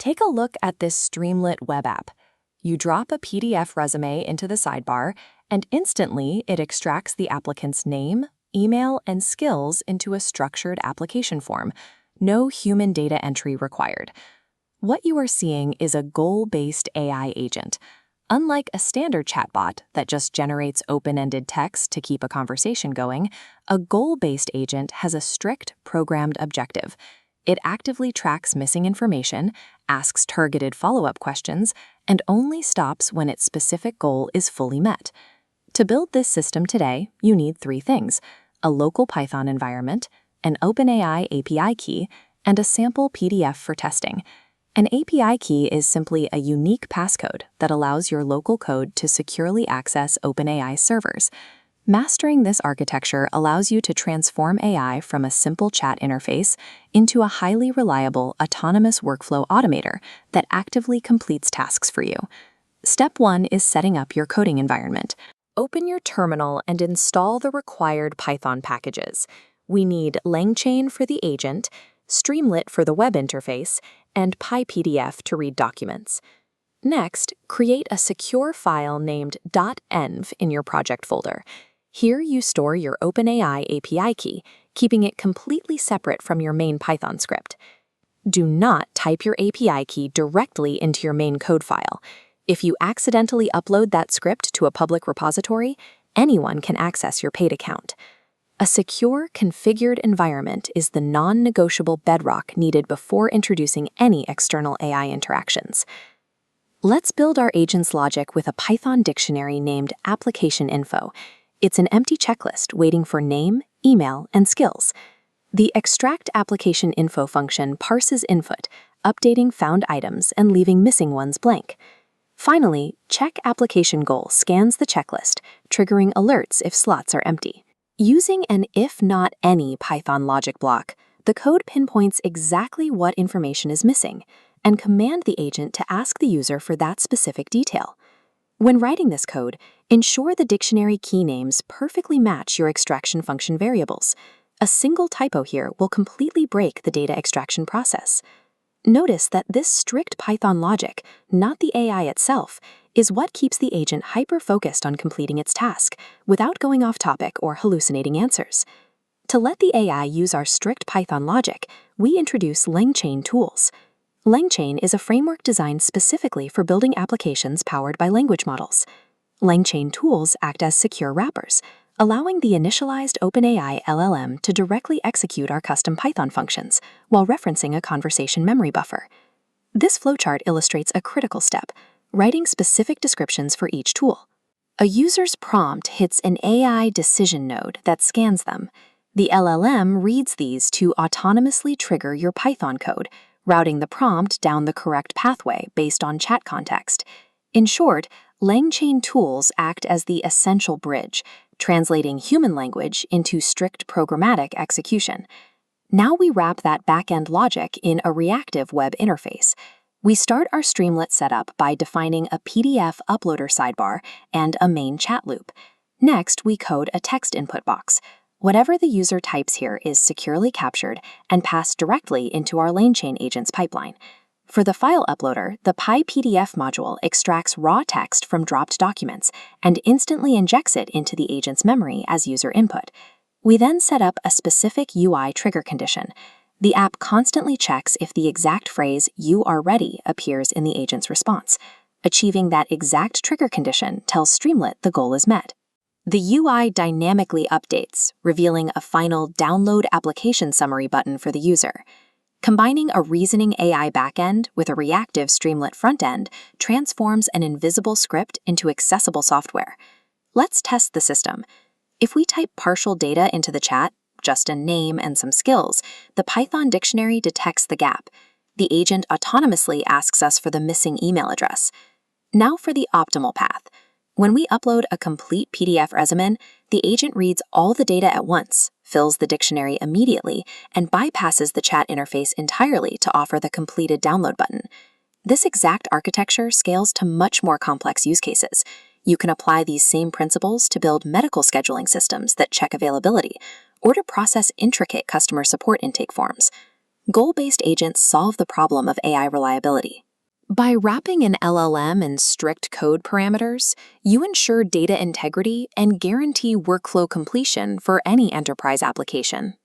Take a look at this Streamlit web app. You drop a PDF resume into the sidebar, and instantly it extracts the applicant's name, email, and skills into a structured application form. No human data entry required. What you are seeing is a goal-based AI agent. Unlike a standard chatbot that just generates open-ended text to keep a conversation going, a goal-based agent has a strict programmed objective. It actively tracks missing information, asks targeted follow-up questions, and only stops when its specific goal is fully met. To build this system today, you need three things: a local Python environment, an OpenAI API key, and a sample PDF for testing. An API key is simply a unique passcode that allows your local code to securely access OpenAI servers. Mastering this architecture allows you to transform AI from a simple chat interface into a highly reliable, autonomous workflow automator that actively completes tasks for you. Step 1 is setting up your coding environment. Open your terminal and install the required Python packages. We need LangChain for the agent, Streamlit for the web interface, and PyPDF to read documents. Next, create a secure file named .env in your project folder. Here you store your OpenAI API key, keeping it completely separate from your main Python script. Do not type your API key directly into your main code file. If you accidentally upload that script to a public repository, anyone can access your paid account. A secure, configured environment is the non-negotiable bedrock needed before introducing any external AI interactions. Let's build our agent's logic with a Python dictionary named Application Info. It's an empty checklist waiting for name, email, and skills. The extract application info function parses input, updating found items and leaving missing ones blank. Finally, check application goal scans the checklist, triggering alerts if slots are empty. Using an if-not-any Python logic block, the code pinpoints exactly what information is missing and command the agent to ask the user for that specific detail. When writing this code, ensure the dictionary key names perfectly match your extraction function variables. A single typo here will completely break the data extraction process. Notice that this strict Python logic, not the AI itself, is what keeps the agent hyper-focused on completing its task without going off topic or hallucinating answers. To let the AI use our strict Python logic, we introduce LangChain tools. LangChain is a framework designed specifically for building applications powered by language models. LangChain tools act as secure wrappers, allowing the initialized OpenAI LLM to directly execute our custom Python functions while referencing a conversation memory buffer. This flowchart illustrates a critical step: writing specific descriptions for each tool. A user's prompt hits an AI decision node that scans them. The LLM reads these to autonomously trigger your Python code, routing the prompt down the correct pathway based on chat context. In short, LangChain tools act as the essential bridge, translating human language into strict programmatic execution. Now we wrap that back-end logic in a reactive web interface. We start our Streamlit setup by defining a PDF uploader sidebar and a main chat loop. Next, we code a text input box. Whatever the user types here is securely captured and passed directly into our LangChain agent's pipeline. For the file uploader, the PyPDF module extracts raw text from dropped documents and instantly injects it into the agent's memory as user input. We then set up a specific UI trigger condition. The app constantly checks if the exact phrase "you are ready" appears in the agent's response. Achieving that exact trigger condition tells Streamlit the goal is met. The UI dynamically updates, revealing a final Download Application Summary button for the user. Combining a reasoning AI backend with a reactive Streamlit frontend transforms an invisible script into accessible software. Let's test the system. If we type partial data into the chat, just a name and some skills, the Python dictionary detects the gap. The agent autonomously asks us for the missing email address. Now for the optimal path. When we upload a complete PDF resume, the agent reads all the data at once, fills the dictionary immediately, and bypasses the chat interface entirely to offer the completed download button. This exact architecture scales to much more complex use cases. You can apply these same principles to build medical scheduling systems that check availability, or to process intricate customer support intake forms. Goal-based agents solve the problem of AI reliability. By wrapping an LLM in strict code parameters, you ensure data integrity and guarantee workflow completion for any enterprise application.